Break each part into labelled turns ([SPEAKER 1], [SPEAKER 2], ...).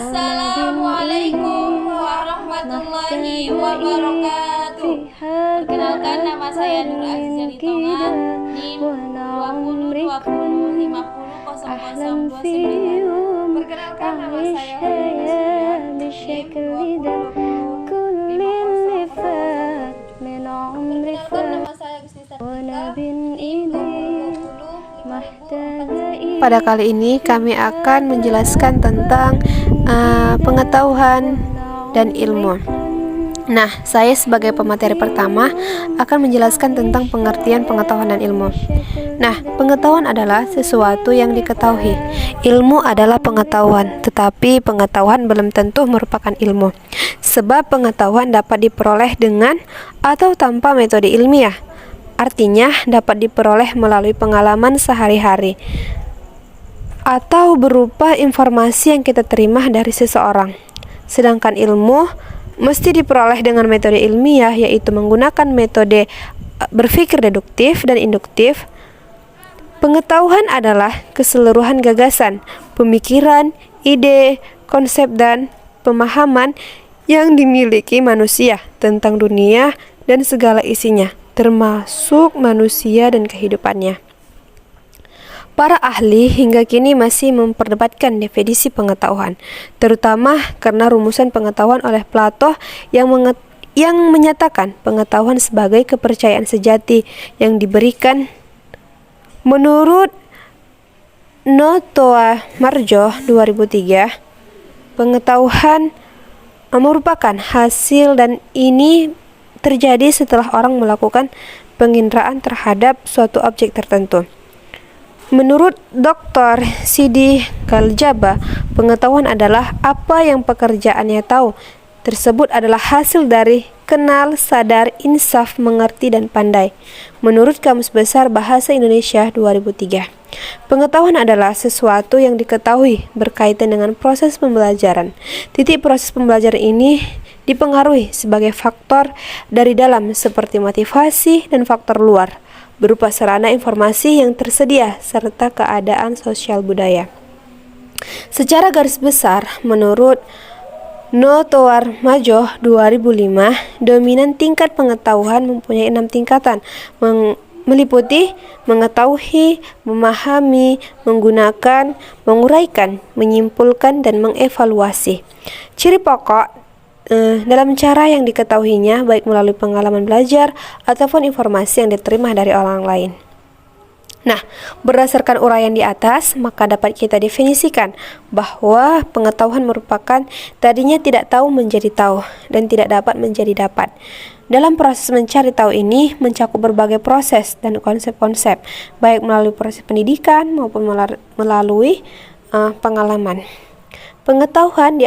[SPEAKER 1] Assalamualaikum warahmatullahi wabarakatuh. Perkenalkan, nama saya Nur Azizah Litonga, NIM 2020500029. Perkenalkan, nama saya NIM 20205000.
[SPEAKER 2] Pada kali ini kami akan menjelaskan tentang pengetahuan dan ilmu. Nah, saya sebagai pemateri pertama akan menjelaskan tentang pengertian pengetahuan dan ilmu. Nah, pengetahuan adalah sesuatu yang diketahui. Ilmu adalah pengetahuan, tetapi pengetahuan belum tentu merupakan ilmu. Sebab pengetahuan dapat diperoleh dengan atau tanpa metode ilmiah. Artinya dapat diperoleh melalui pengalaman sehari-hari atau berupa informasi yang kita terima dari seseorang. Sedangkan ilmu mesti diperoleh dengan metode ilmiah, yaitu menggunakan metode berpikir deduktif dan induktif. Pengetahuan adalah keseluruhan gagasan, pemikiran, ide, konsep, dan pemahaman yang dimiliki manusia tentang dunia dan segala isinya, termasuk manusia dan kehidupannya. Para ahli hingga kini masih memperdebatkan definisi pengetahuan, terutama karena rumusan pengetahuan oleh Plato yang menyatakan pengetahuan sebagai kepercayaan sejati yang diberikan. Menurut Notoa Marjo 2003, pengetahuan merupakan hasil dan ini terjadi setelah orang melakukan penginderaan terhadap suatu objek tertentu. Menurut Dr. Sidi Kaljaba, pengetahuan adalah apa yang pekerjaannya tahu. Tersebut adalah hasil dari kenal, sadar, insaf, mengerti, dan pandai. Menurut Kamus Besar Bahasa Indonesia 2003, pengetahuan adalah sesuatu yang diketahui berkaitan dengan proses pembelajaran. Titik proses pembelajaran ini dipengaruhi sebagai faktor dari dalam seperti motivasi dan faktor luar, berupa sarana informasi yang tersedia serta keadaan sosial budaya. Secara garis besar, menurut Notoar Majo 2005, dominan tingkat pengetahuan mempunyai 6 tingkatan, meliputi mengetahui, memahami, menggunakan, menguraikan, menyimpulkan, dan mengevaluasi. Ciri pokok dalam cara yang diketahuinya, baik melalui pengalaman belajar ataupun informasi yang diterima dari orang lain. Nah, berdasarkan uraian di atas, maka dapat kita definisikan bahwa pengetahuan merupakan tadinya tidak tahu menjadi tahu dan tidak dapat menjadi dapat. Dalam proses mencari tahu ini mencakup berbagai proses dan konsep-konsep, baik melalui proses pendidikan maupun melalui pengalaman. Pengetahuan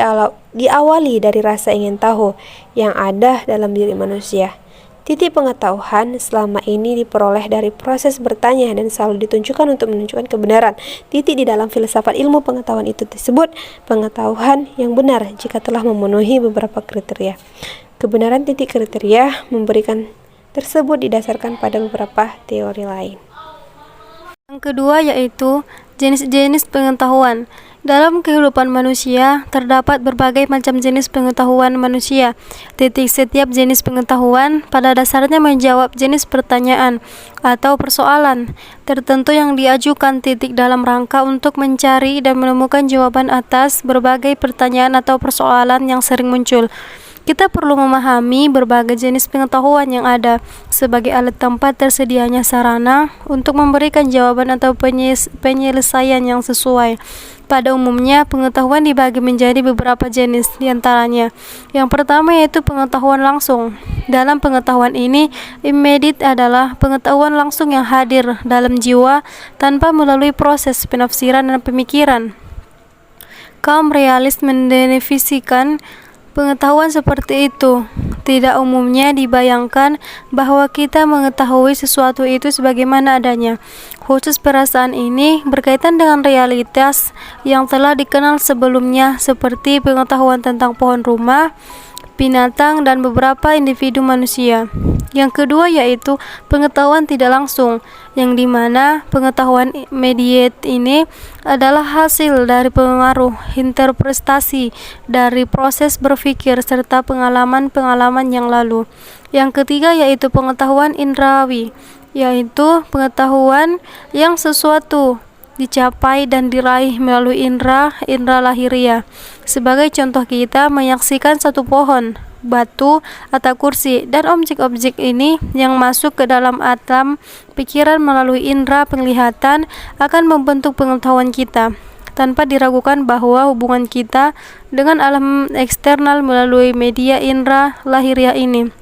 [SPEAKER 2] diawali dari rasa ingin tahu yang ada dalam diri manusia. Titik pengetahuan selama ini diperoleh dari proses bertanya dan selalu ditunjukkan untuk menunjukkan kebenaran. Titik di dalam filsafat ilmu pengetahuan itu disebut pengetahuan yang benar jika telah memenuhi beberapa kriteria. Kebenaran titik kriteria memberikan tersebut didasarkan pada beberapa teori lain.
[SPEAKER 3] Yang kedua yaitu jenis-jenis pengetahuan. Dalam kehidupan manusia, terdapat berbagai macam jenis pengetahuan manusia. Setiap jenis pengetahuan pada dasarnya menjawab jenis pertanyaan atau persoalan tertentu yang diajukan dalam rangka untuk mencari dan menemukan jawaban atas berbagai pertanyaan atau persoalan yang sering muncul. Kita perlu memahami berbagai jenis pengetahuan yang ada sebagai alat tempat tersedianya sarana untuk memberikan jawaban atau penyelesaian yang sesuai. Pada umumnya, pengetahuan dibagi menjadi beberapa jenis diantaranya. Yang pertama yaitu pengetahuan langsung. Dalam pengetahuan ini, immediate adalah pengetahuan langsung yang hadir dalam jiwa tanpa melalui proses penafsiran dan pemikiran. Kaum realis mendefinisikan pengetahuan seperti itu. Tidak umumnya dibayangkan bahwa kita mengetahui sesuatu itu sebagaimana adanya. Khusus perasaan ini berkaitan dengan realitas yang telah dikenal sebelumnya seperti pengetahuan tentang pohon rumah, binatang, dan beberapa individu manusia. Yang kedua yaitu pengetahuan tidak langsung, yang dimana pengetahuan mediate ini adalah hasil dari pengaruh interpretasi dari proses berpikir serta pengalaman-pengalaman yang lalu. Yang ketiga yaitu pengetahuan indrawi, yaitu pengetahuan yang sesuatu dicapai dan diraih melalui indra lahiriah. Sebagai contoh, kita menyaksikan satu pohon, batu, atau kursi, dan objek-objek ini yang masuk ke dalam alam pikiran melalui indra penglihatan akan membentuk pengetahuan kita, tanpa diragukan bahwa hubungan kita dengan alam eksternal melalui media indra lahiriah ini.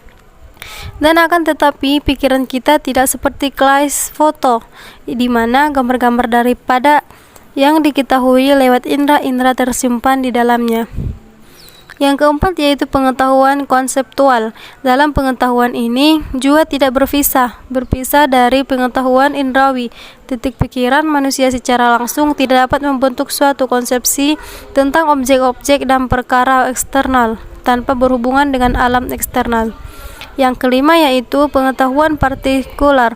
[SPEAKER 3] Dan akan tetapi pikiran kita tidak seperti kelas foto, di mana gambar-gambar daripada yang diketahui lewat indra-indra tersimpan di dalamnya. Yang keempat yaitu pengetahuan konseptual. Dalam pengetahuan ini juga tidak berpisah dari pengetahuan indrawi. Titik pikiran manusia secara langsung tidak dapat membentuk suatu konsepsi tentang objek-objek dan perkara eksternal tanpa berhubungan dengan alam eksternal. Yang kelima yaitu pengetahuan partikular.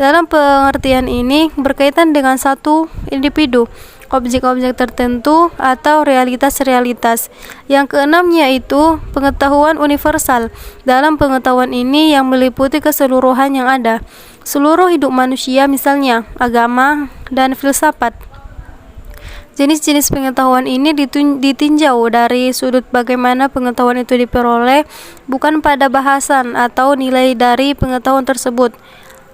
[SPEAKER 3] Dalam pengertian ini berkaitan dengan satu individu, objek-objek tertentu, atau realitas-realitas. Yang keenam yaitu pengetahuan universal. Dalam pengetahuan ini yang meliputi keseluruhan yang ada, seluruh hidup manusia, misalnya agama dan filsafat. Jenis-jenis pengetahuan ini ditinjau dari sudut bagaimana pengetahuan itu diperoleh, bukan pada bahasan atau nilai dari pengetahuan tersebut.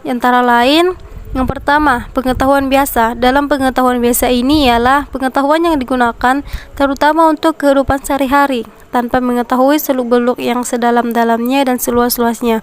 [SPEAKER 3] Antara lain, yang pertama, pengetahuan biasa. Dalam pengetahuan biasa ini ialah pengetahuan yang digunakan terutama untuk kehidupan sehari-hari, tanpa mengetahui seluk-beluk yang sedalam-dalamnya dan seluas-luasnya.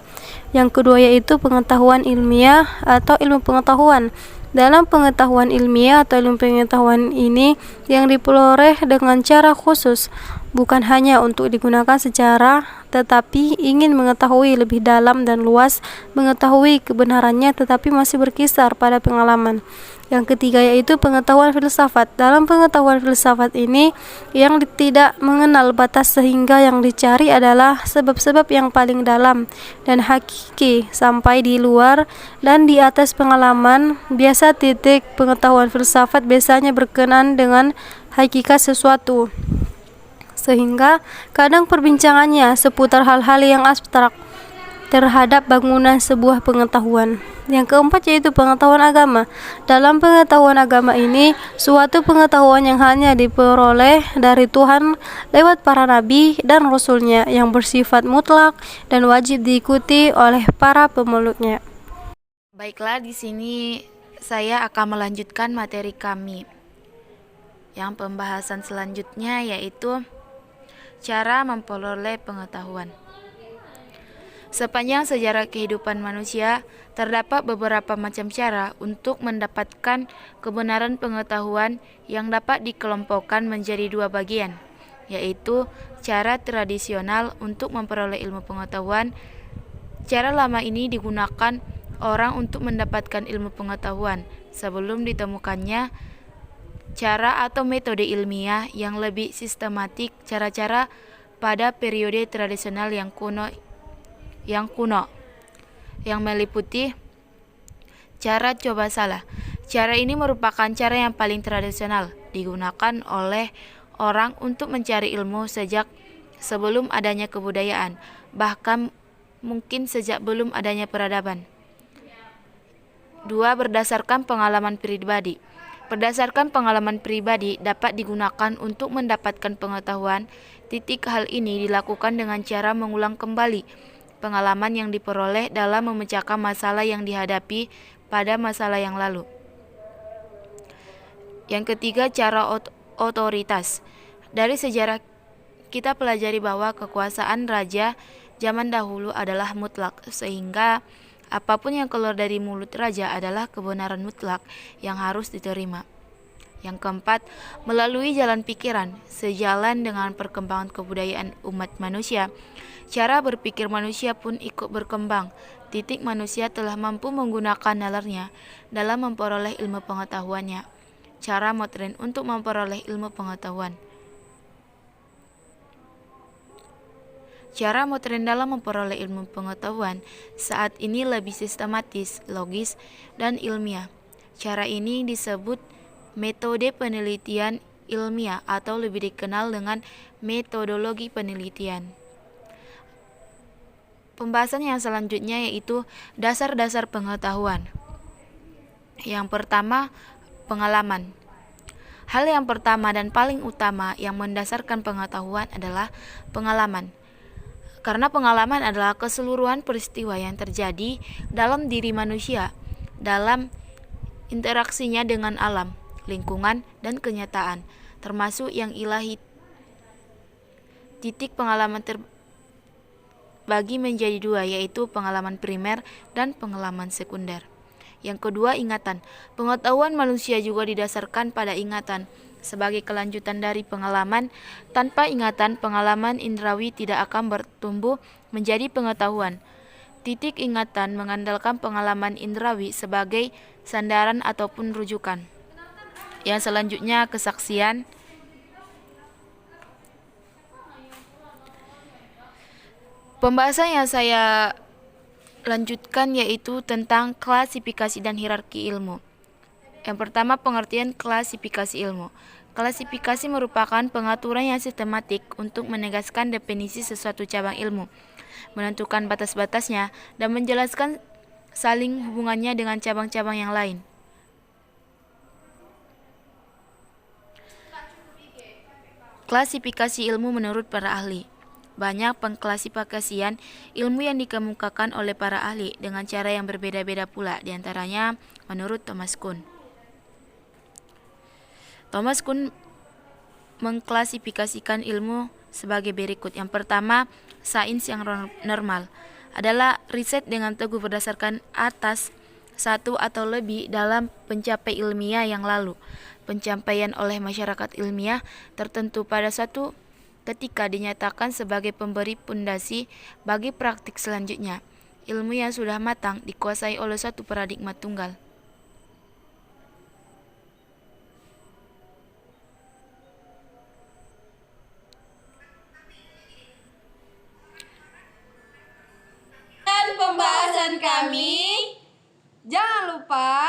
[SPEAKER 3] Yang kedua yaitu pengetahuan ilmiah atau ilmu pengetahuan. Dalam pengetahuan ilmiah atau ilmu pengetahuan ini yang diperoleh dengan cara khusus, bukan hanya untuk digunakan secara, tetapi ingin mengetahui lebih dalam dan luas, mengetahui kebenarannya tetapi masih berkisar pada pengalaman. Yang ketiga yaitu pengetahuan filsafat. Dalam pengetahuan filsafat ini yang tidak mengenal batas, sehingga yang dicari adalah sebab-sebab yang paling dalam dan hakiki sampai di luar dan di atas pengalaman. Biasa titik pengetahuan filsafat biasanya berkenaan dengan hakikat sesuatu, sehingga kadang perbincangannya seputar hal-hal yang abstrak terhadap bangunan sebuah pengetahuan. Yang keempat yaitu pengetahuan agama. Dalam pengetahuan agama ini, suatu pengetahuan yang hanya diperoleh dari Tuhan lewat para nabi dan rasulnya, yang bersifat mutlak dan wajib diikuti oleh para pemeluknya.
[SPEAKER 1] Baiklah, di sini saya akan melanjutkan materi kami. Yang pembahasan selanjutnya yaitu cara memperoleh pengetahuan. Sepanjang sejarah kehidupan manusia, terdapat beberapa macam cara untuk mendapatkan kebenaran pengetahuan yang dapat dikelompokkan menjadi dua bagian, yaitu cara tradisional untuk memperoleh ilmu pengetahuan. Cara lama ini digunakan orang untuk mendapatkan ilmu pengetahuan sebelum ditemukannya cara atau metode ilmiah yang lebih sistematik, cara-cara pada periode tradisional yang kuno yang meliputi cara coba salah. Cara ini merupakan cara yang paling tradisional digunakan oleh orang untuk mencari ilmu sejak sebelum adanya kebudayaan, bahkan mungkin sejak belum adanya peradaban. 2. Berdasarkan pengalaman pribadi. Berdasarkan pengalaman pribadi dapat digunakan untuk mendapatkan pengetahuan. Titik hal ini dilakukan dengan cara mengulang kembali pengalaman yang diperoleh dalam memecahkan masalah yang dihadapi pada masalah yang lalu. Yang ketiga, cara otoritas. Dari sejarah kita pelajari bahwa kekuasaan raja zaman dahulu adalah mutlak, sehingga apapun yang keluar dari mulut raja adalah kebenaran mutlak yang harus diterima. Yang keempat, melalui jalan pikiran. Sejalan dengan perkembangan kebudayaan umat manusia, cara berpikir manusia pun ikut berkembang. Titik manusia telah mampu menggunakan nalarnya dalam memperoleh ilmu pengetahuannya. Cara modern untuk memperoleh ilmu pengetahuan. Cara modern dalam memperoleh ilmu pengetahuan saat ini lebih sistematis, logis, dan ilmiah. Cara ini disebut metode penelitian ilmiah atau lebih dikenal dengan metodologi penelitian. Pembahasan yang selanjutnya yaitu dasar-dasar pengetahuan. Yang pertama, pengalaman. Hal yang pertama dan paling utama yang mendasarkan pengetahuan adalah pengalaman. Karena pengalaman adalah keseluruhan peristiwa yang terjadi dalam diri manusia, dalam interaksinya dengan alam, lingkungan, dan kenyataan, termasuk yang ilahi. Titik pengalaman terbagi menjadi dua, yaitu pengalaman primer dan pengalaman sekunder. Yang kedua, ingatan. Pengetahuan manusia juga didasarkan pada ingatan. Sebagai kelanjutan dari pengalaman, tanpa ingatan, pengalaman indrawi tidak akan bertumbuh menjadi pengetahuan. Titik ingatan mengandalkan pengalaman indrawi sebagai sandaran ataupun rujukan. Yang selanjutnya, kesaksian. Pembahasan yang saya lanjutkan yaitu tentang klasifikasi dan hierarki ilmu. Yang pertama, pengertian klasifikasi ilmu. Klasifikasi merupakan pengaturan yang sistematik untuk menegaskan definisi sesuatu cabang ilmu, menentukan batas-batasnya, dan menjelaskan saling hubungannya dengan cabang-cabang yang lain. Klasifikasi ilmu menurut para ahli. Banyak pengklasifikasian ilmu yang dikemukakan oleh para ahli dengan cara yang berbeda-beda pula, diantaranya menurut Thomas Kuhn. Thomas Kuhn mengklasifikasikan ilmu sebagai berikut. Yang pertama, sains yang normal adalah riset dengan teguh berdasarkan atas satu atau lebih dalam pencapaian ilmiah yang lalu. Pencapaian oleh masyarakat ilmiah tertentu pada suatu ketika dinyatakan sebagai pemberi pondasi bagi praktik selanjutnya. Ilmu yang sudah matang dikuasai oleh satu paradigma tunggal.
[SPEAKER 4] Pembahasan kami, jangan lupa